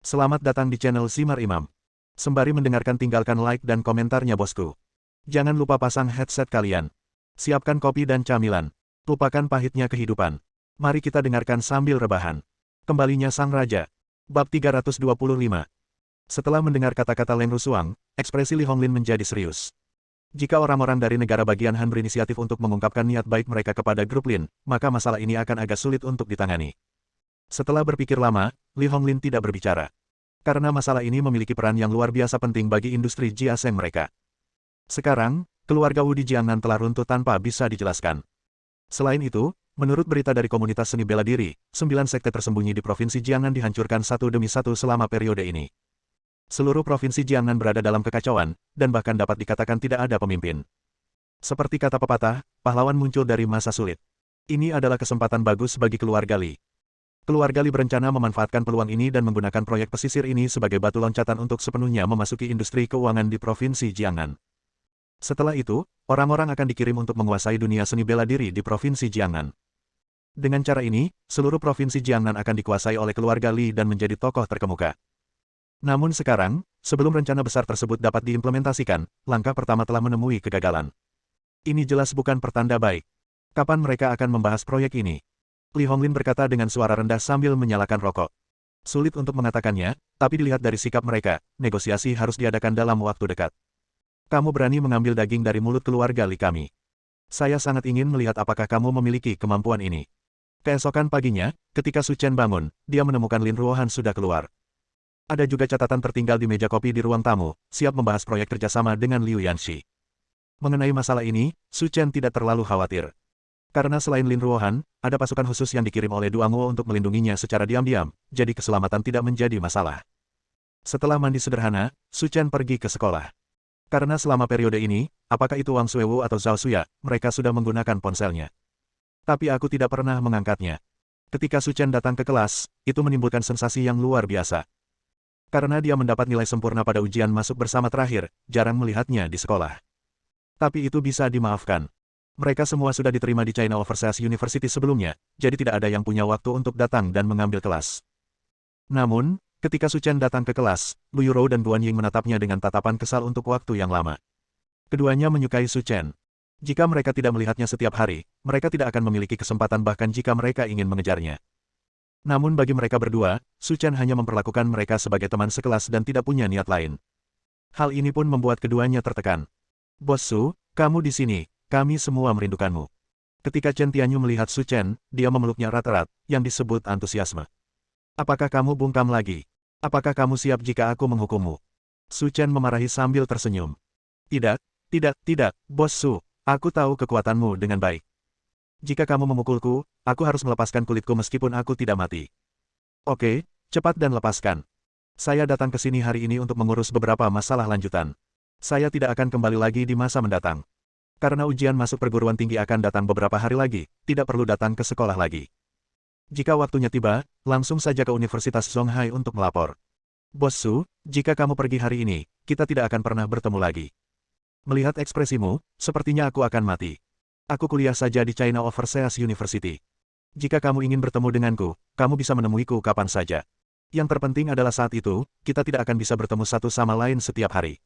Selamat datang di channel Simar Imam. Sembari mendengarkan tinggalkan like dan komentarnya bosku. Jangan lupa pasang headset kalian. Siapkan kopi dan camilan. Lupakan pahitnya kehidupan. Mari kita dengarkan sambil rebahan. Kembalinya Sang Raja. Bab 325. Setelah mendengar kata-kata Leng Rusuang, ekspresi Li Honglin menjadi serius. Jika orang-orang dari negara bagian Han berinisiatif untuk mengungkapkan niat baik mereka kepada grup Lin, maka masalah ini akan agak sulit untuk ditangani. Setelah berpikir lama, Li Honglin tidak berbicara. Karena masalah ini memiliki peran yang luar biasa penting bagi industri giaseng mereka. Sekarang, keluarga Wu di Jiangnan telah runtuh tanpa bisa dijelaskan. Selain itu, menurut berita dari komunitas seni bela diri, 9 sekte tersembunyi di provinsi Jiangnan dihancurkan satu demi satu selama periode ini. Seluruh provinsi Jiangnan berada dalam kekacauan, dan bahkan dapat dikatakan tidak ada pemimpin. Seperti kata pepatah, pahlawan muncul dari masa sulit. Ini adalah kesempatan bagus bagi keluarga Li. Keluarga Li berencana memanfaatkan peluang ini dan menggunakan proyek pesisir ini sebagai batu loncatan untuk sepenuhnya memasuki industri keuangan di provinsi Jiangnan. Setelah itu, orang-orang akan dikirim untuk menguasai dunia seni bela diri di provinsi Jiangnan. Dengan cara ini, seluruh provinsi Jiangnan akan dikuasai oleh keluarga Li dan menjadi tokoh terkemuka. Namun sekarang, sebelum rencana besar tersebut dapat diimplementasikan, langkah pertama telah menemui kegagalan. Ini jelas bukan pertanda baik. Kapan mereka akan membahas proyek ini? Li Honglin berkata dengan suara rendah sambil menyalakan rokok. Sulit untuk mengatakannya, tapi dilihat dari sikap mereka, negosiasi harus diadakan dalam waktu dekat. Kamu berani mengambil daging dari mulut keluarga Li kami. Saya sangat ingin melihat apakah kamu memiliki kemampuan ini. Keesokan paginya, ketika Su Chen bangun, dia menemukan Lin Ruohan sudah keluar. Ada juga catatan tertinggal di meja kopi di ruang tamu, siap membahas proyek kerjasama dengan Liu Yanxi. Mengenai masalah ini, Su Chen tidak terlalu khawatir. Karena selain Lin Ruohan, ada pasukan khusus yang dikirim oleh Duang Wo untuk melindunginya secara diam-diam, jadi keselamatan tidak menjadi masalah. Setelah mandi sederhana, Su Chen pergi ke sekolah. Karena selama periode ini, apakah itu Wang Suewu atau Zhao Suya, mereka sudah menggunakan ponselnya. Tapi aku tidak pernah mengangkatnya. Ketika Su Chen datang ke kelas, itu menimbulkan sensasi yang luar biasa. Karena dia mendapat nilai sempurna pada ujian masuk bersama terakhir, jarang melihatnya di sekolah. Tapi itu bisa dimaafkan. Mereka semua sudah diterima di China Overseas University sebelumnya, jadi tidak ada yang punya waktu untuk datang dan mengambil kelas. Namun, ketika Su Chen datang ke kelas, Lu Yurou dan Guan Ying menatapnya dengan tatapan kesal untuk waktu yang lama. Keduanya menyukai Su Chen. Jika mereka tidak melihatnya setiap hari, mereka tidak akan memiliki kesempatan bahkan jika mereka ingin mengejarnya. Namun bagi mereka berdua, Su Chen hanya memperlakukan mereka sebagai teman sekelas dan tidak punya niat lain. Hal ini pun membuat keduanya tertekan. Bos Su, kamu di sini. Kami semua merindukanmu. Ketika Chen Tianyu melihat Su Chen, dia memeluknya erat-erat, yang disebut antusiasme. Apakah kamu bungkam lagi? Apakah kamu siap jika aku menghukummu? Su Chen memarahi sambil tersenyum. Tidak, Bos Su, aku tahu kekuatanmu dengan baik. Jika kamu memukulku, aku harus melepaskan kulitku meskipun aku tidak mati. Oke, cepat dan lepaskan. Saya datang ke sini hari ini untuk mengurus beberapa masalah lanjutan. Saya tidak akan kembali lagi di masa mendatang. Karena ujian masuk perguruan tinggi akan datang beberapa hari lagi, tidak perlu datang ke sekolah lagi. Jika waktunya tiba, langsung saja ke Universitas Zonghai untuk melapor. Bos Su, jika kamu pergi hari ini, kita tidak akan pernah bertemu lagi. Melihat ekspresimu, sepertinya aku akan mati. Aku kuliah saja di China Overseas University. Jika kamu ingin bertemu denganku, kamu bisa menemuiku kapan saja. Yang terpenting adalah saat itu, kita tidak akan bisa bertemu satu sama lain setiap hari.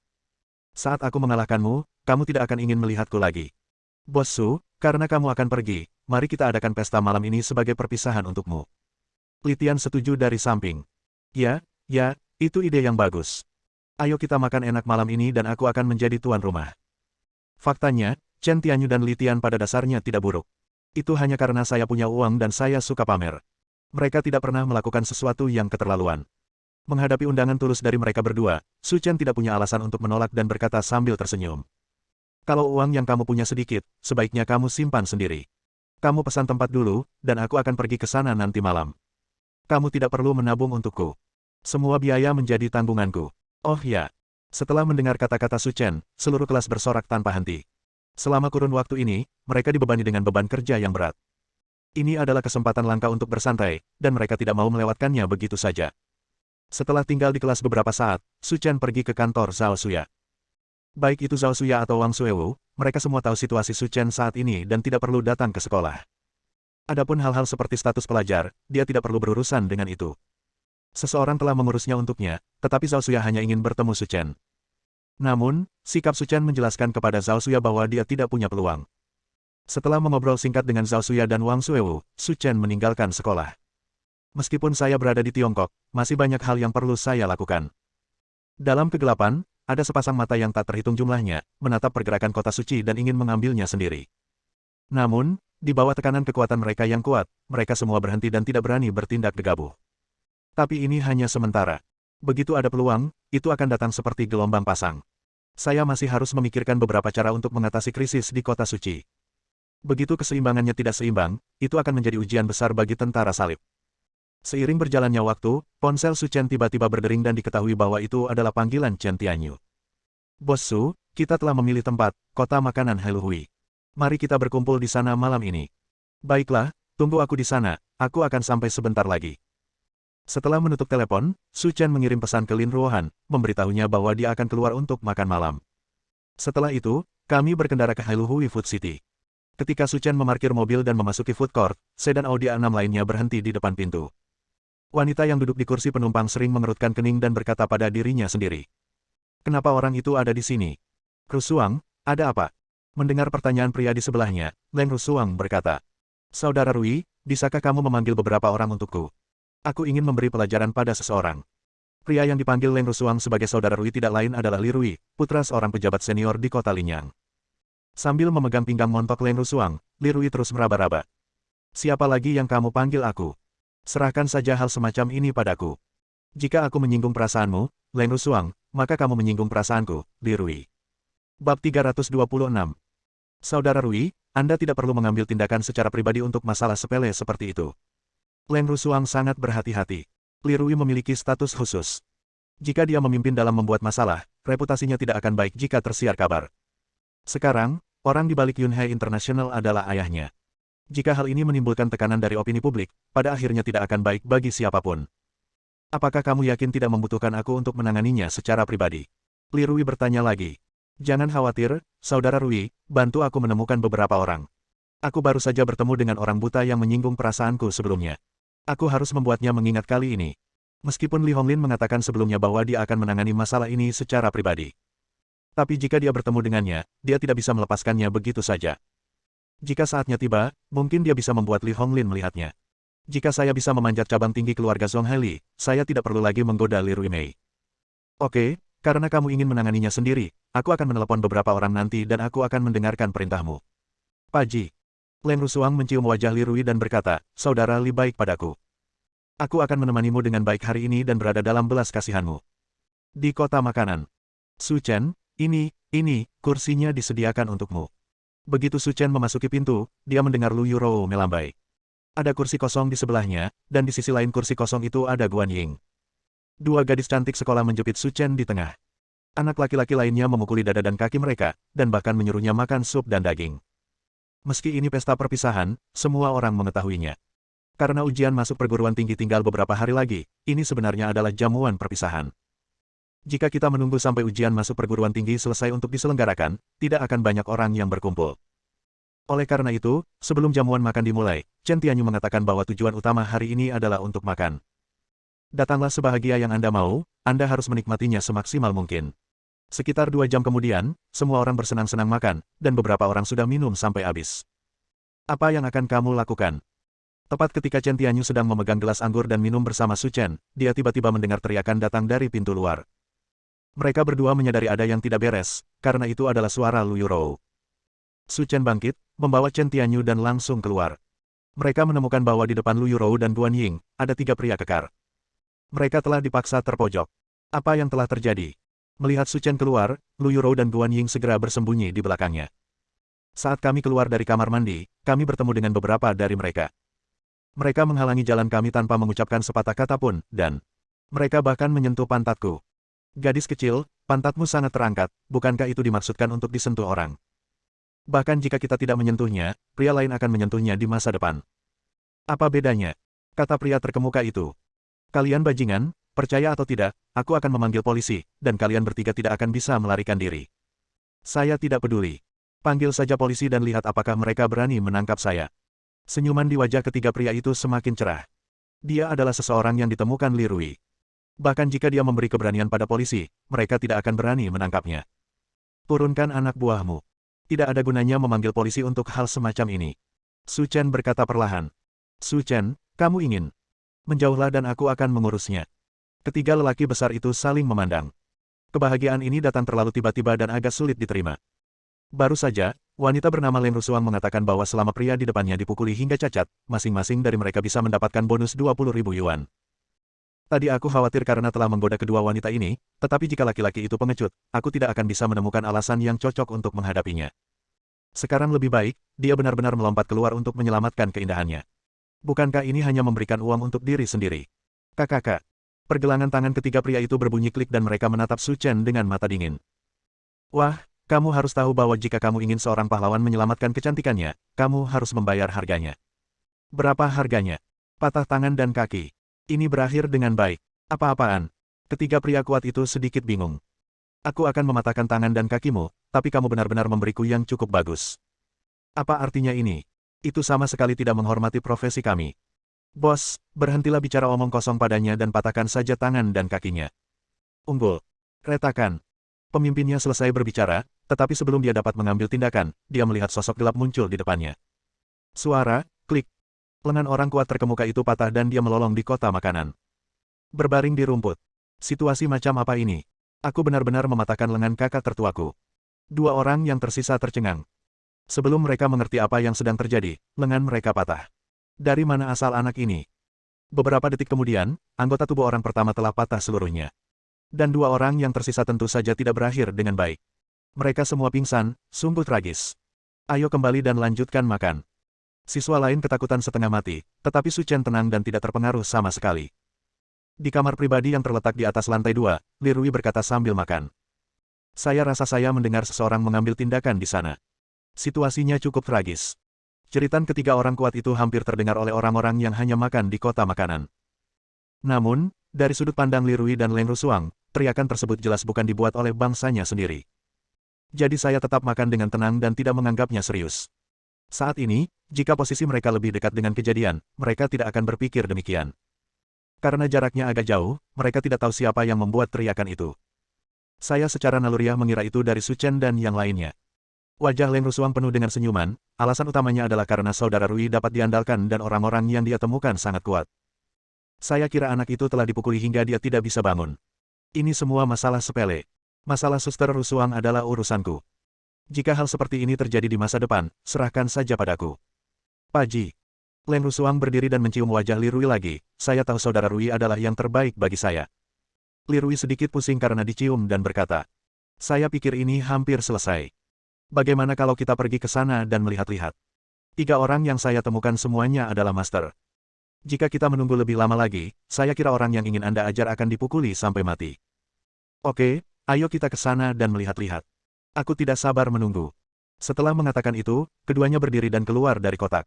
Saat aku mengalahkanmu, kamu tidak akan ingin melihatku lagi. Bos Su, karena kamu akan pergi, mari kita adakan pesta malam ini sebagai perpisahan untukmu. Li Tian setuju dari samping. Ya, itu ide yang bagus. Ayo kita makan enak malam ini dan aku akan menjadi tuan rumah. Faktanya, Chen Tianyu dan Li Tian pada dasarnya tidak buruk. Itu hanya karena saya punya uang dan saya suka pamer. Mereka tidak pernah melakukan sesuatu yang keterlaluan. Menghadapi undangan tulus dari mereka berdua, Su Chen tidak punya alasan untuk menolak dan berkata sambil tersenyum. Kalau uang yang kamu punya sedikit, sebaiknya kamu simpan sendiri. Kamu pesan tempat dulu, dan aku akan pergi ke sana nanti malam. Kamu tidak perlu menabung untukku. Semua biaya menjadi tanggunganku. Oh ya. Setelah mendengar kata-kata Su Chen, seluruh kelas bersorak tanpa henti. Selama kurun waktu ini, mereka dibebani dengan beban kerja yang berat. Ini adalah kesempatan langka untuk bersantai, dan mereka tidak mau melewatkannya begitu saja. Setelah tinggal di kelas beberapa saat, Su Chen pergi ke kantor Zhao Suya. Baik itu Zhao Suya atau Wang Suewu, mereka semua tahu situasi Su Chen saat ini dan tidak perlu datang ke sekolah. Adapun hal-hal seperti status pelajar, dia tidak perlu berurusan dengan itu. Seseorang telah mengurusnya untuknya, tetapi Zhao Xuya hanya ingin bertemu Su Chen. Namun, sikap Su Chen menjelaskan kepada Zhao Xuya bahwa dia tidak punya peluang. Setelah mengobrol singkat dengan Zhao Xuya dan Wang Xuewu, Su Chen meninggalkan sekolah. Meskipun saya berada di Tiongkok, masih banyak hal yang perlu saya lakukan. Dalam kegelapan, ada sepasang mata yang tak terhitung jumlahnya, menatap pergerakan kota suci dan ingin mengambilnya sendiri. Namun, di bawah tekanan kekuatan mereka yang kuat, mereka semua berhenti dan tidak berani bertindak gegabah. Tapi ini hanya sementara. Begitu ada peluang, itu akan datang seperti gelombang pasang. Saya masih harus memikirkan beberapa cara untuk mengatasi krisis di kota suci. Begitu keseimbangannya tidak seimbang, itu akan menjadi ujian besar bagi tentara salib. Seiring berjalannya waktu, ponsel Su Chen tiba-tiba berdering dan diketahui bahwa itu adalah panggilan Chen Tianyu. Bos Su, kita telah memilih tempat, kota makanan Heluhui. Mari kita berkumpul di sana malam ini. Baiklah, tunggu aku di sana, aku akan sampai sebentar lagi. Setelah menutup telepon, Su Chen mengirim pesan ke Lin Ruohan, memberitahunya bahwa dia akan keluar untuk makan malam. Setelah itu, kami berkendara ke Heluhui Food City. Ketika Su Chen memarkir mobil dan memasuki food court, sedan Audi A6 lainnya berhenti di depan pintu. Wanita yang duduk di kursi penumpang sering mengerutkan kening dan berkata pada dirinya sendiri. Kenapa orang itu ada di sini? Rusuang, ada apa? Mendengar pertanyaan pria di sebelahnya, Leng Rusuang berkata. Saudara Rui, bisakah kamu memanggil beberapa orang untukku? Aku ingin memberi pelajaran pada seseorang. Pria yang dipanggil Leng Rusuang sebagai saudara Rui tidak lain adalah Li Rui, putra seorang pejabat senior di kota Linyang. Sambil memegang pinggang montok Leng Rusuang, Li Rui terus meraba-raba. Siapa lagi yang kamu panggil aku? Serahkan saja hal semacam ini padaku. Jika aku menyinggung perasaanmu, Leng Rusuang, maka kamu menyinggung perasaanku, Li Rui. Bab 326. Saudara Rui, Anda tidak perlu mengambil tindakan secara pribadi untuk masalah sepele seperti itu. Leng Rusuang sangat berhati-hati. Li Rui memiliki status khusus. Jika dia memimpin dalam membuat masalah, reputasinya tidak akan baik jika tersiar kabar. Sekarang, orang di balik Yunhai International adalah ayahnya. Jika hal ini menimbulkan tekanan dari opini publik, pada akhirnya tidak akan baik bagi siapapun. Apakah kamu yakin tidak membutuhkan aku untuk menanganinya secara pribadi? Li Rui bertanya lagi. Jangan khawatir, Saudara Rui, bantu aku menemukan beberapa orang. Aku baru saja bertemu dengan orang buta yang menyinggung perasaanku sebelumnya. Aku harus membuatnya mengingat kali ini. Meskipun Li Honglin mengatakan sebelumnya bahwa dia akan menangani masalah ini secara pribadi. Tapi jika dia bertemu dengannya, dia tidak bisa melepaskannya begitu saja. Jika saatnya tiba, mungkin dia bisa membuat Li Honglin melihatnya. Jika saya bisa memanjat cabang tinggi keluarga Zonghai Li, saya tidak perlu lagi menggoda Li Ruimei. Oke, karena kamu ingin menanganinya sendiri, aku akan menelepon beberapa orang nanti dan aku akan mendengarkan perintahmu. Paji. Leng Rusuang mencium wajah Li Rui dan berkata, Saudara Li baik padaku. Aku akan menemanimu dengan baik hari ini dan berada dalam belas kasihanmu. Di kota makanan. Su Chen, ini, kursinya disediakan untukmu. Begitu Su Chen memasuki pintu, dia mendengar Lu Yurou melambai. Ada kursi kosong di sebelahnya, dan di sisi lain kursi kosong itu ada Guan Ying. Dua gadis cantik sekolah menjepit Su Chen di tengah. Anak laki-laki lainnya memukuli dada dan kaki mereka, dan bahkan menyuruhnya makan sup dan daging. Meski ini pesta perpisahan, semua orang mengetahuinya. Karena ujian masuk perguruan tinggi tinggal beberapa hari lagi, ini sebenarnya adalah jamuan perpisahan. Jika kita menunggu sampai ujian masuk perguruan tinggi selesai untuk diselenggarakan, tidak akan banyak orang yang berkumpul. Oleh karena itu, sebelum jamuan makan dimulai, Chen Tianyu mengatakan bahwa tujuan utama hari ini adalah untuk makan. Datanglah sebahagia yang Anda mau, Anda harus menikmatinya semaksimal mungkin. Sekitar 2 jam kemudian, semua orang bersenang-senang makan, dan beberapa orang sudah minum sampai habis. Apa yang akan kamu lakukan? Tepat ketika Chen Tianyu sedang memegang gelas anggur dan minum bersama Su Chen, dia tiba-tiba mendengar teriakan datang dari pintu luar. Mereka berdua menyadari ada yang tidak beres, karena itu adalah suara Lu Yurou. Su Chen bangkit, membawa Chen Tianyu dan langsung keluar. Mereka menemukan bahwa di depan Lu Yurou dan Guan Ying, ada 3 pria kekar. Mereka telah dipaksa terpojok. Apa yang telah terjadi? Melihat Su Chen keluar, Lu Yurou dan Guan Ying segera bersembunyi di belakangnya. Saat kami keluar dari kamar mandi, kami bertemu dengan beberapa dari mereka. Mereka menghalangi jalan kami tanpa mengucapkan sepatah kata pun, dan mereka bahkan menyentuh pantatku. Gadis kecil, pantatmu sangat terangkat, bukankah itu dimaksudkan untuk disentuh orang? Bahkan jika kita tidak menyentuhnya, pria lain akan menyentuhnya di masa depan. Apa bedanya? Kata pria terkemuka itu. Kalian bajingan, percaya atau tidak, aku akan memanggil polisi, dan kalian bertiga tidak akan bisa melarikan diri. Saya tidak peduli. Panggil saja polisi dan lihat apakah mereka berani menangkap saya. Senyuman di wajah ketiga pria itu semakin cerah. Dia adalah seseorang yang ditemukan Li Rui. Bahkan jika dia memberi keberanian pada polisi, mereka tidak akan berani menangkapnya. Turunkan anak buahmu. Tidak ada gunanya memanggil polisi untuk hal semacam ini. Su Chen berkata perlahan. Su Chen, kamu ingin menjauhlah dan aku akan mengurusnya. Ketiga lelaki besar itu saling memandang. Kebahagiaan ini datang terlalu tiba-tiba dan agak sulit diterima. Baru saja, wanita bernama Leng Rusuang mengatakan bahwa selama pria di depannya dipukuli hingga cacat, masing-masing dari mereka bisa mendapatkan bonus 20.000 yuan. Tadi aku khawatir karena telah menggoda kedua wanita ini, tetapi jika laki-laki itu pengecut, aku tidak akan bisa menemukan alasan yang cocok untuk menghadapinya. Sekarang lebih baik, dia benar-benar melompat keluar untuk menyelamatkan keindahannya. Bukankah ini hanya memberikan uang untuk diri sendiri? Kakak. Pergelangan tangan ketiga pria itu berbunyi klik dan mereka menatap Su Chen dengan mata dingin. Wah, kamu harus tahu bahwa jika kamu ingin seorang pahlawan menyelamatkan kecantikannya, kamu harus membayar harganya. Berapa harganya? Patah tangan dan kaki. Ini berakhir dengan baik. Apa-apaan? Ketiga pria kuat itu sedikit bingung. Aku akan mematahkan tangan dan kakimu, tapi kamu benar-benar memberiku yang cukup bagus. Apa artinya ini? Itu sama sekali tidak menghormati profesi kami. Bos, berhentilah bicara omong kosong padanya dan patahkan saja tangan dan kakinya. Unggul. Retakan. Pemimpinnya selesai berbicara, tetapi sebelum dia dapat mengambil tindakan, dia melihat sosok gelap muncul di depannya. Suara, klik. Lengan orang kuat terkemuka itu patah dan dia melolong di kota makanan. Berbaring di rumput. Situasi macam apa ini? Aku benar-benar mematahkan lengan kakak tertuaku. Dua orang yang tersisa tercengang. Sebelum mereka mengerti apa yang sedang terjadi, lengan mereka patah. Dari mana asal anak ini? Beberapa detik kemudian, anggota tubuh orang pertama telah patah seluruhnya. Dan dua orang yang tersisa tentu saja tidak berakhir dengan baik. Mereka semua pingsan, sungguh tragis. Ayo kembali dan lanjutkan makan. Siswa lain ketakutan setengah mati, tetapi Su Chen tenang dan tidak terpengaruh sama sekali. Di kamar pribadi yang terletak di atas lantai 2, Li Rui berkata sambil makan. Saya rasa saya mendengar seseorang mengambil tindakan di sana. Situasinya cukup tragis. Jeritan ketiga orang kuat itu hampir terdengar oleh orang-orang yang hanya makan di kota makanan. Namun, dari sudut pandang Li Rui dan Leng Rusuang, teriakan tersebut jelas bukan dibuat oleh bangsanya sendiri. Jadi saya tetap makan dengan tenang dan tidak menganggapnya serius. Saat ini, jika posisi mereka lebih dekat dengan kejadian, mereka tidak akan berpikir demikian. Karena jaraknya agak jauh, mereka tidak tahu siapa yang membuat teriakan itu. Saya secara naluriah mengira itu dari Su Chen dan yang lainnya. Wajah Leng Rusuang penuh dengan senyuman, alasan utamanya adalah karena saudara Rui dapat diandalkan dan orang-orang yang dia temukan sangat kuat. Saya kira anak itu telah dipukuli hingga dia tidak bisa bangun. Ini semua masalah sepele. Masalah suster Rusuang adalah urusanku. Jika hal seperti ini terjadi di masa depan, serahkan saja padaku. Paji. Leng Rusuang berdiri dan mencium wajah Li Rui lagi, saya tahu saudara Rui adalah yang terbaik bagi saya. Li Rui sedikit pusing karena dicium dan berkata, saya pikir ini hampir selesai. Bagaimana kalau kita pergi ke sana dan melihat-lihat? 3 orang yang saya temukan semuanya adalah master. Jika kita menunggu lebih lama lagi, saya kira orang yang ingin Anda ajar akan dipukuli sampai mati. Oke, ayo kita ke sana dan melihat-lihat. Aku tidak sabar menunggu. Setelah mengatakan itu, keduanya berdiri dan keluar dari kotak.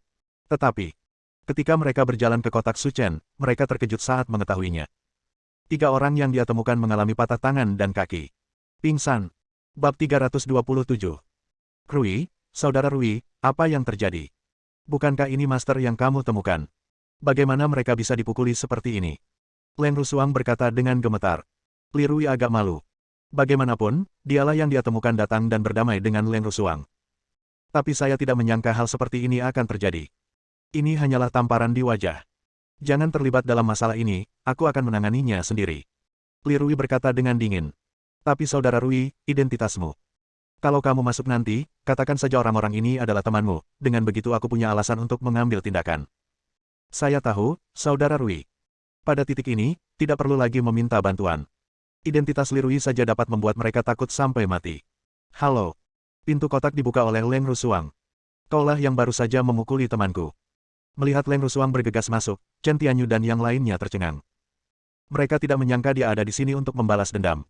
Tetapi, ketika mereka berjalan ke kotak Su Chen, mereka terkejut saat mengetahuinya. 3 orang yang dia temukan mengalami patah tangan dan kaki. Pingsan. Bab 327. Rui, saudara Rui, apa yang terjadi? Bukankah ini master yang kamu temukan? Bagaimana mereka bisa dipukuli seperti ini? Leng Rusuang berkata dengan gemetar. Li Rui agak malu. Bagaimanapun, dialah yang dia temukan datang dan berdamai dengan Leng Rusuang. Tapi saya tidak menyangka hal seperti ini akan terjadi. Ini hanyalah tamparan di wajah. Jangan terlibat dalam masalah ini, aku akan menanganinya sendiri. Li Rui berkata dengan dingin. Tapi saudara Rui, identitasmu. Kalau kamu masuk nanti, katakan saja orang-orang ini adalah temanmu, dengan begitu aku punya alasan untuk mengambil tindakan. Saya tahu, saudara Rui. Pada titik ini, tidak perlu lagi meminta bantuan. Identitas Li Rui saja dapat membuat mereka takut sampai mati. Halo. Pintu kotak dibuka oleh Leng Rusuang. Kaulah yang baru saja memukuli temanku. Melihat Leng Rusuang bergegas masuk, Chen Tianyu dan yang lainnya tercengang. Mereka tidak menyangka dia ada di sini untuk membalas dendam.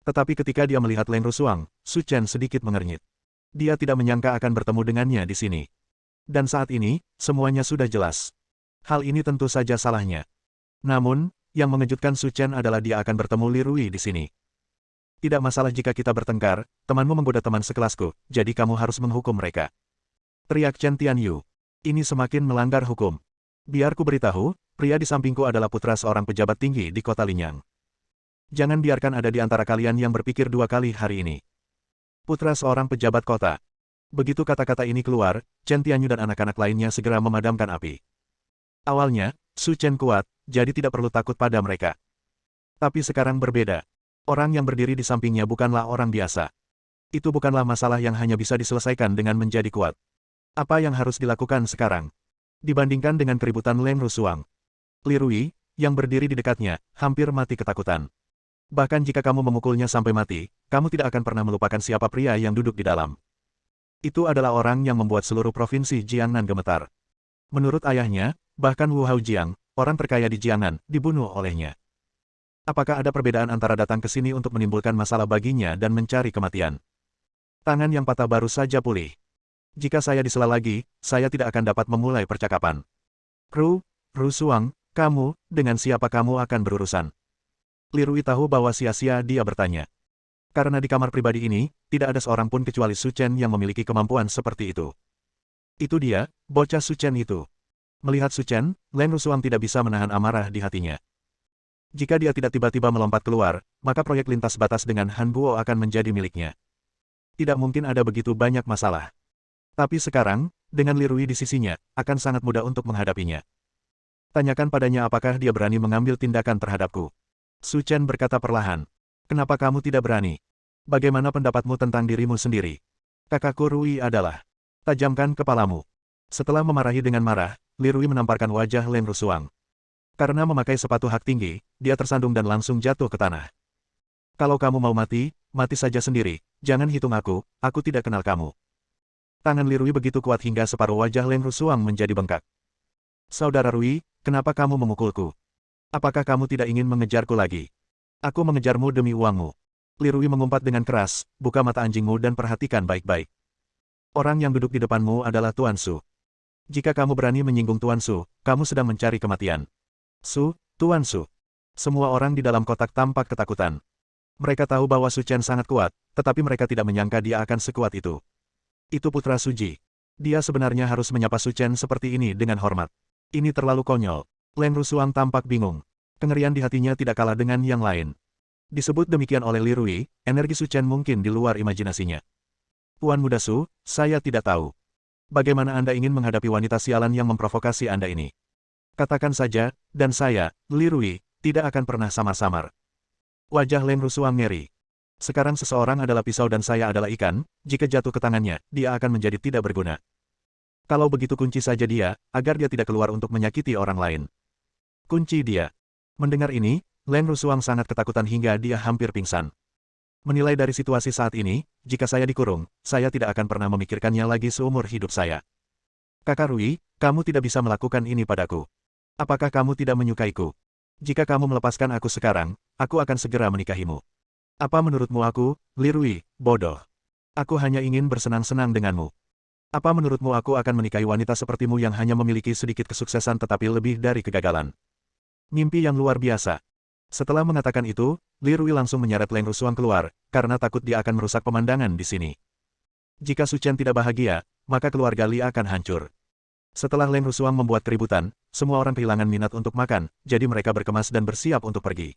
Tetapi ketika dia melihat Leng Rusuang, Su Chen sedikit mengernyit. Dia tidak menyangka akan bertemu dengannya di sini. Dan saat ini, semuanya sudah jelas. Hal ini tentu saja salahnya. Namun, yang mengejutkan Su Chen adalah dia akan bertemu Li Rui di sini. Tidak masalah jika kita bertengkar, temanmu menggoda teman sekelasku, jadi kamu harus menghukum mereka. Teriak Chen Tianyu. Ini semakin melanggar hukum. Biar ku beritahu, Pria di sampingku adalah putra seorang pejabat tinggi di kota Linyang. Jangan biarkan ada di antara kalian yang berpikir dua kali hari ini. Putra seorang pejabat kota. Begitu kata-kata ini keluar, Chen Tianyu dan anak-anak lainnya segera memadamkan api. Awalnya, Su Chen kuat, jadi tidak perlu takut pada mereka. Tapi sekarang berbeda. Orang yang berdiri di sampingnya bukanlah orang biasa. Itu bukanlah masalah yang hanya bisa diselesaikan dengan menjadi kuat. Apa yang harus dilakukan sekarang? Dibandingkan dengan keributan Leng Rusuang, Li Rui, yang berdiri di dekatnya, hampir mati ketakutan. Bahkan jika kamu memukulnya sampai mati, kamu tidak akan pernah melupakan siapa pria yang duduk di dalam. Itu adalah orang yang membuat seluruh provinsi Jiangnan gemetar. Menurut ayahnya, bahkan Wu Haojiang, orang terkaya di Jiangnan, dibunuh olehnya. Apakah ada perbedaan antara datang ke sini untuk menimbulkan masalah baginya dan mencari kematian? Tangan yang patah baru saja pulih. Jika saya disela lagi, saya tidak akan dapat memulai percakapan. Rusuang, kamu, dengan siapa kamu akan berurusan? Li Rui tahu bahwa sia-sia dia bertanya. Karena di kamar pribadi ini, tidak ada seorang pun kecuali Su Chen yang memiliki kemampuan seperti itu. Itu dia, bocah Su Chen itu. Melihat Su Chen, Leng Rusuang tidak bisa menahan amarah di hatinya. Jika dia tidak tiba-tiba melompat keluar, maka proyek lintas batas dengan Han Buo akan menjadi miliknya. Tidak mungkin ada begitu banyak masalah. Tapi sekarang, dengan Li Rui di sisinya, akan sangat mudah untuk menghadapinya. Tanyakan padanya apakah dia berani mengambil tindakan terhadapku. Su Chen berkata perlahan. Kenapa kamu tidak berani? Bagaimana pendapatmu tentang dirimu sendiri? Kakakku Rui adalah. Tajamkan kepalamu. Setelah memarahi dengan marah, Li Rui menamparkan wajah Leng Rusuang. Karena memakai sepatu hak tinggi, dia tersandung dan langsung jatuh ke tanah. Kalau kamu mau mati, mati saja sendiri. Jangan hitung aku tidak kenal kamu. Tangan Li Rui begitu kuat hingga separuh wajah Leng Rusuang menjadi bengkak. Saudara Rui, kenapa kamu memukulku? Apakah kamu tidak ingin mengejarku lagi? Aku mengejarmu demi uangmu. Li Rui mengumpat dengan keras, buka mata anjingmu dan perhatikan baik-baik. Orang yang duduk di depanmu adalah Tuan Su. Jika kamu berani menyinggung Tuan Su, kamu sedang mencari kematian. Tuan Su. Semua orang di dalam kotak tampak ketakutan. Mereka tahu bahwa Su Chen sangat kuat, tetapi mereka tidak menyangka dia akan sekuat itu. Itu putra Suji. Dia sebenarnya harus menyapa Su Chen seperti ini dengan hormat. Ini terlalu konyol. Leng Rusuang tampak bingung. Kengerian di hatinya tidak kalah dengan yang lain. Disebut demikian oleh Li Rui, energi Su Chen mungkin di luar imajinasinya. Tuan muda Su, saya tidak tahu. Bagaimana Anda ingin menghadapi wanita sialan yang memprovokasi Anda ini? Katakan saja, dan saya, Li Rui, tidak akan pernah samar-samar. Wajah Leng Rusuang ngeri. Sekarang seseorang adalah pisau dan saya adalah ikan, jika jatuh ke tangannya, dia akan menjadi tidak berguna. Kalau begitu kunci saja dia, agar dia tidak keluar untuk menyakiti orang lain. Kunci dia. Mendengar ini, Leng Rusuang sangat ketakutan hingga dia hampir pingsan. Menilai dari situasi saat ini, jika saya dikurung, saya tidak akan pernah memikirkannya lagi seumur hidup saya. Kakak Rui, kamu tidak bisa melakukan ini padaku. Apakah kamu tidak menyukaiku? Jika kamu melepaskan aku sekarang, aku akan segera menikahimu. Apa menurutmu aku, Li Rui, bodoh? Aku hanya ingin bersenang-senang denganmu. Apa menurutmu aku akan menikahi wanita sepertimu yang hanya memiliki sedikit kesuksesan tetapi lebih dari kegagalan? Mimpi yang luar biasa. Setelah mengatakan itu, Li Rui langsung menyeret Leng Rusuang keluar, karena takut dia akan merusak pemandangan di sini. Jika Su Chen tidak bahagia, maka keluarga Li akan hancur. Setelah Leng Rusuang membuat keributan, semua orang kehilangan minat untuk makan, jadi mereka berkemas dan bersiap untuk pergi.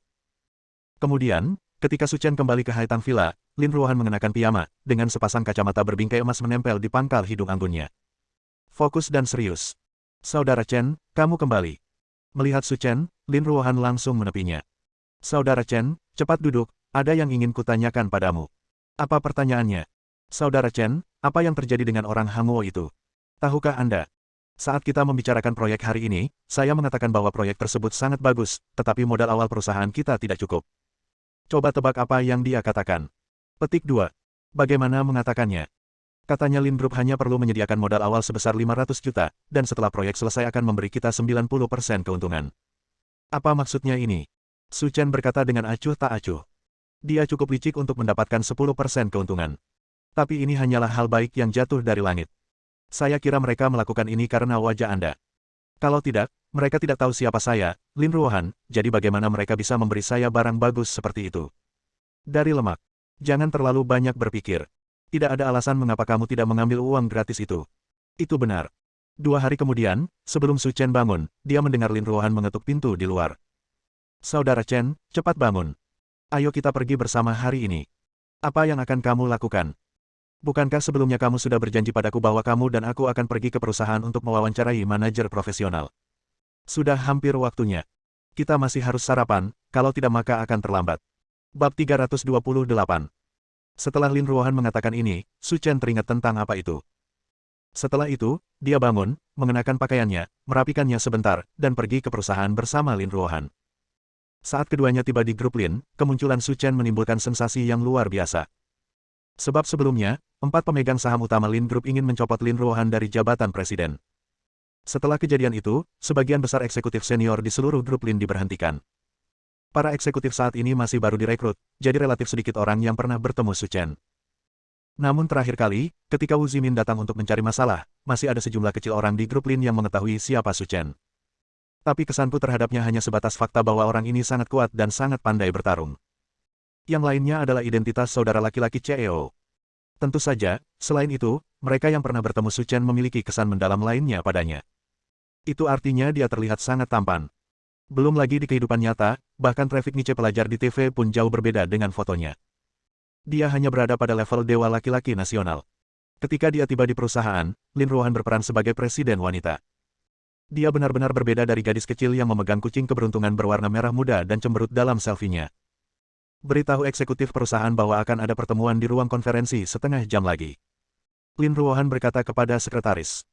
Kemudian, ketika Su Chen kembali ke Haitang Villa, Lin Ruohan mengenakan piyama, dengan sepasang kacamata berbingkai emas menempel di pangkal hidung anggunnya. Fokus dan serius. Saudara Chen, kamu kembali. Melihat Su Chen, Lin Ruohan langsung menepinya. Saudara Chen, cepat duduk, ada yang ingin kutanyakan padamu. Apa pertanyaannya? Saudara Chen, apa yang terjadi dengan orang Hanguo itu? Tahukah Anda? Saat kita membicarakan proyek hari ini, saya mengatakan bahwa proyek tersebut sangat bagus, tetapi modal awal perusahaan kita tidak cukup. Coba tebak apa yang dia katakan. Petik 2. Bagaimana mengatakannya? Katanya Lin Group hanya perlu menyediakan modal awal sebesar 500 juta, dan setelah proyek selesai akan memberi kita 90% keuntungan. Apa maksudnya ini? Su Chen berkata dengan acuh tak acuh. Dia cukup licik untuk mendapatkan 10% keuntungan. Tapi ini hanyalah hal baik yang jatuh dari langit. Saya kira mereka melakukan ini karena wajah Anda. Kalau tidak, mereka tidak tahu siapa saya, Lin Ruohan, jadi bagaimana mereka bisa memberi saya barang bagus seperti itu? Dari lemak. Jangan terlalu banyak berpikir. Tidak ada alasan mengapa kamu tidak mengambil uang gratis itu. Itu benar. 2 hari kemudian, sebelum Su Chen bangun, dia mendengar Lin Ruohan mengetuk pintu di luar. Saudara Chen, cepat bangun. Ayo kita pergi bersama hari ini. Apa yang akan kamu lakukan? Bukankah sebelumnya kamu sudah berjanji padaku bahwa kamu dan aku akan pergi ke perusahaan untuk mewawancarai manajer profesional? Sudah hampir waktunya. Kita masih harus sarapan, kalau tidak maka akan terlambat. Bab 328. Setelah Lin Ruohan mengatakan ini, Su Chen teringat tentang apa itu. Setelah itu, dia bangun, mengenakan pakaiannya, merapikannya sebentar, dan pergi ke perusahaan bersama Lin Ruohan. Saat keduanya tiba di grup Lin, kemunculan Su Chen menimbulkan sensasi yang luar biasa. Sebab sebelumnya, 4 pemegang saham utama Lin Group ingin mencopot Lin Ruohan dari jabatan presiden. Setelah kejadian itu, sebagian besar eksekutif senior di seluruh grup Lin diberhentikan. Para eksekutif saat ini masih baru direkrut, jadi relatif sedikit orang yang pernah bertemu Su Chen. Namun terakhir kali, ketika Wu Zimin datang untuk mencari masalah, masih ada sejumlah kecil orang di grup Lin yang mengetahui siapa Su Chen. Tapi kesanku terhadapnya hanya sebatas fakta bahwa orang ini sangat kuat dan sangat pandai bertarung. Yang lainnya adalah identitas saudara laki-laki CEO. Tentu saja, selain itu, mereka yang pernah bertemu Su Chen memiliki kesan mendalam lainnya padanya. Itu artinya dia terlihat sangat tampan. Belum lagi di kehidupan nyata, bahkan Traffic Niche pelajar di TV pun jauh berbeda dengan fotonya. Dia hanya berada pada level dewa laki-laki nasional. Ketika dia tiba di perusahaan, Lin Ruohan berperan sebagai presiden wanita. Dia benar-benar berbeda dari gadis kecil yang memegang kucing keberuntungan berwarna merah muda dan cemberut dalam selfie-nya. Beritahu eksekutif perusahaan bahwa akan ada pertemuan di ruang konferensi setengah jam lagi. Lin Ruohan berkata kepada sekretaris.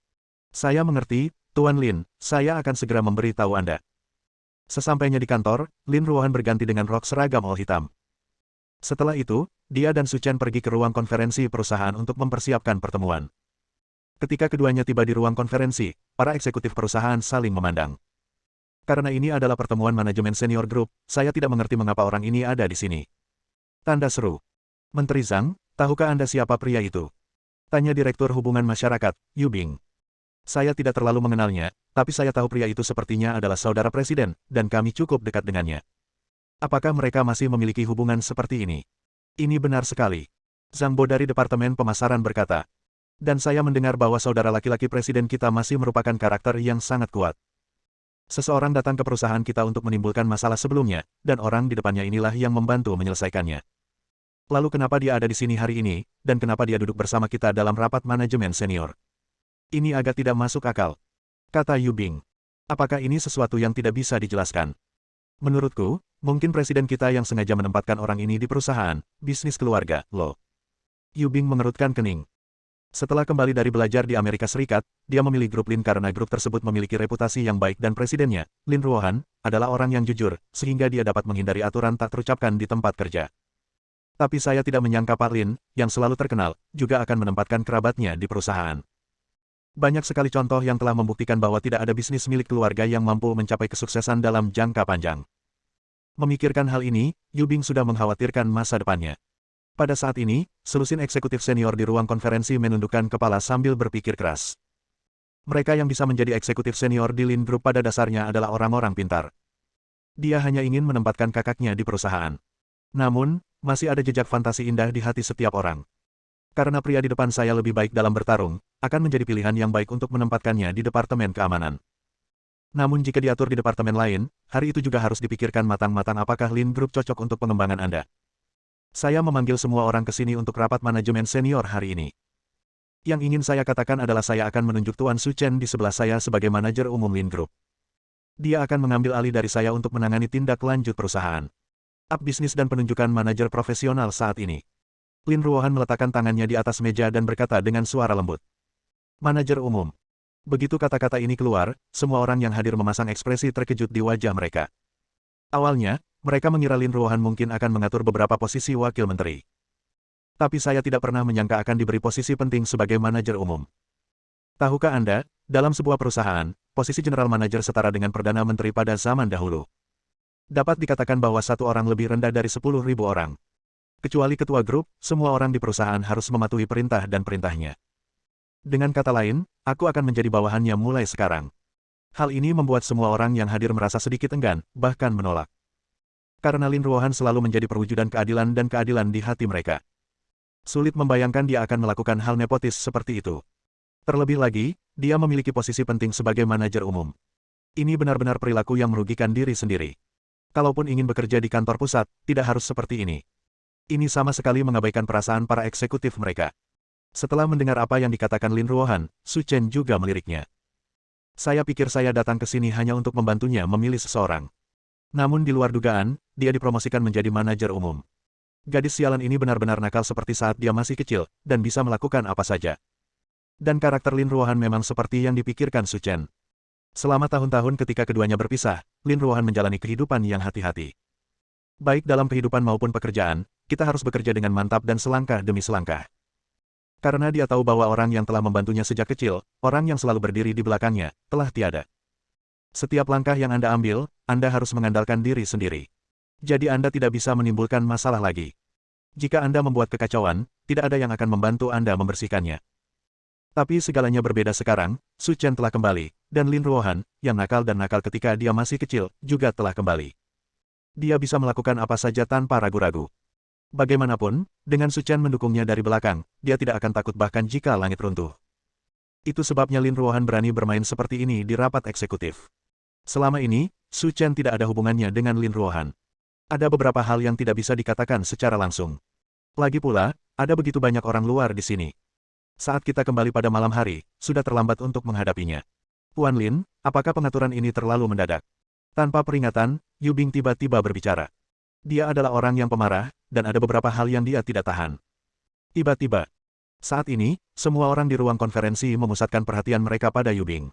Saya mengerti, Tuan Lin, saya akan segera memberitahu Anda. Sesampainya di kantor, Lin Ruohan berganti dengan rok seragam all hitam. Setelah itu, dia dan Su Chen pergi ke ruang konferensi perusahaan untuk mempersiapkan pertemuan. Ketika keduanya tiba di ruang konferensi, para eksekutif perusahaan saling memandang. Karena ini adalah pertemuan manajemen senior grup, saya tidak mengerti mengapa orang ini ada di sini. Tanda seru. Menteri Zhang, tahukah Anda siapa pria itu? Tanya Direktur Hubungan Masyarakat, Yu Bing. Saya tidak terlalu mengenalnya, tapi saya tahu pria itu sepertinya adalah saudara presiden, dan kami cukup dekat dengannya. Apakah mereka masih memiliki hubungan seperti ini? Ini benar sekali. Zhang Bo dari Departemen Pemasaran berkata. Dan saya mendengar bahwa saudara laki-laki presiden kita masih merupakan karakter yang sangat kuat. Seseorang datang ke perusahaan kita untuk menimbulkan masalah sebelumnya, dan orang di depannya inilah yang membantu menyelesaikannya. Lalu kenapa dia ada di sini hari ini, dan kenapa dia duduk bersama kita dalam rapat manajemen senior? Ini agak tidak masuk akal. Kata Yu Bing. Apakah ini sesuatu yang tidak bisa dijelaskan? Menurutku, mungkin presiden kita yang sengaja menempatkan orang ini di perusahaan, bisnis keluarga, loh. Yu Bing mengerutkan kening. Setelah kembali dari belajar di Amerika Serikat, dia memilih grup Lin karena grup tersebut memiliki reputasi yang baik dan presidennya, Lin Ruohan, adalah orang yang jujur, sehingga dia dapat menghindari aturan tak terucapkan di tempat kerja. Tapi saya tidak menyangka Pak Lin, yang selalu terkenal, juga akan menempatkan kerabatnya di perusahaan. Banyak sekali contoh yang telah membuktikan bahwa tidak ada bisnis milik keluarga yang mampu mencapai kesuksesan dalam jangka panjang. Memikirkan hal ini, Yu Bing sudah mengkhawatirkan masa depannya. Pada saat ini, selusin eksekutif senior di ruang konferensi menundukkan kepala sambil berpikir keras. Mereka yang bisa menjadi eksekutif senior di Lin Group pada dasarnya adalah orang-orang pintar. Dia hanya ingin menempatkan kakaknya di perusahaan. Namun, masih ada jejak fantasi indah di hati setiap orang. Karena pria di depan saya lebih baik dalam bertarung, akan menjadi pilihan yang baik untuk menempatkannya di Departemen Keamanan. Namun jika diatur di departemen lain, hari itu juga harus dipikirkan matang-matang apakah Lin Group cocok untuk pengembangan Anda. Saya memanggil semua orang ke sini untuk rapat manajemen senior hari ini. Yang ingin saya katakan adalah saya akan menunjuk Tuan Su Chen di sebelah saya sebagai manajer umum Lin Group. Dia akan mengambil alih dari saya untuk menangani tindak lanjut perusahaan. Up bisnis dan penunjukan manajer profesional saat ini. Lin Ruohan meletakkan tangannya di atas meja dan berkata dengan suara lembut. Manajer umum. Begitu kata-kata ini keluar, semua orang yang hadir memasang ekspresi terkejut di wajah mereka. Awalnya, mereka mengira Lin Ruohan mungkin akan mengatur beberapa posisi wakil menteri. Tapi saya tidak pernah menyangka akan diberi posisi penting sebagai manajer umum. Tahukah Anda, dalam sebuah perusahaan, posisi general manajer setara dengan perdana menteri pada zaman dahulu. Dapat dikatakan bahwa satu orang lebih rendah dari 10.000 orang. Kecuali ketua grup, semua orang di perusahaan harus mematuhi perintah dan perintahnya. Dengan kata lain, aku akan menjadi bawahannya mulai sekarang. Hal ini membuat semua orang yang hadir merasa sedikit enggan, bahkan menolak. Karena Lin Ruohan selalu menjadi perwujudan keadilan dan keadilan di hati mereka. Sulit membayangkan dia akan melakukan hal nepotis seperti itu. Terlebih lagi, dia memiliki posisi penting sebagai manajer umum. Ini benar-benar perilaku yang merugikan diri sendiri. Kalaupun ingin bekerja di kantor pusat, tidak harus seperti ini. Ini sama sekali mengabaikan perasaan para eksekutif mereka. Setelah mendengar apa yang dikatakan Lin Ruohan, Su Chen juga meliriknya. Saya pikir saya datang ke sini hanya untuk membantunya memilih seseorang. Namun di luar dugaan, dia dipromosikan menjadi manajer umum. Gadis sialan ini benar-benar nakal seperti saat dia masih kecil, dan bisa melakukan apa saja. Dan karakter Lin Ruohan memang seperti yang dipikirkan Su Chen. Selama tahun-tahun ketika keduanya berpisah, Lin Ruohan menjalani kehidupan yang hati-hati. Baik dalam kehidupan maupun pekerjaan, kita harus bekerja dengan mantap dan selangkah demi selangkah. Karena dia tahu bahwa orang yang telah membantunya sejak kecil, orang yang selalu berdiri di belakangnya, telah tiada. Setiap langkah yang Anda ambil, Anda harus mengandalkan diri sendiri. Jadi Anda tidak bisa menimbulkan masalah lagi. Jika Anda membuat kekacauan, tidak ada yang akan membantu Anda membersihkannya. Tapi segalanya berbeda sekarang, Su Chen telah kembali, dan Lin Ruohan, yang nakal dan nakal ketika dia masih kecil, juga telah kembali. Dia bisa melakukan apa saja tanpa ragu-ragu. Bagaimanapun, dengan Su Chen mendukungnya dari belakang, dia tidak akan takut bahkan jika langit runtuh. Itu sebabnya Lin Ruohan berani bermain seperti ini di rapat eksekutif. Selama ini, Su Chen tidak ada hubungannya dengan Lin Ruohan. Ada beberapa hal yang tidak bisa dikatakan secara langsung. Lagi pula, ada begitu banyak orang luar di sini. Saat kita kembali pada malam hari, sudah terlambat untuk menghadapinya. Puan Lin, apakah pengaturan ini terlalu mendadak? Tanpa peringatan, Yu Bing tiba-tiba berbicara. Dia adalah orang yang pemarah, dan ada beberapa hal yang dia tidak tahan. Tiba-tiba. Saat ini, semua orang di ruang konferensi memusatkan perhatian mereka pada Yu Bing.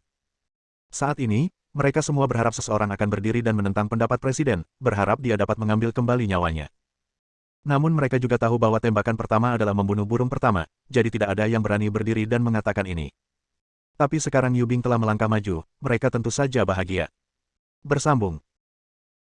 Saat ini, mereka semua berharap seseorang akan berdiri dan menentang pendapat presiden, berharap dia dapat mengambil kembali nyawanya. Namun mereka juga tahu bahwa tembakan pertama adalah membunuh burung pertama, jadi tidak ada yang berani berdiri dan mengatakan ini. Tapi sekarang Yu Bing telah melangkah maju, mereka tentu saja bahagia. Bersambung.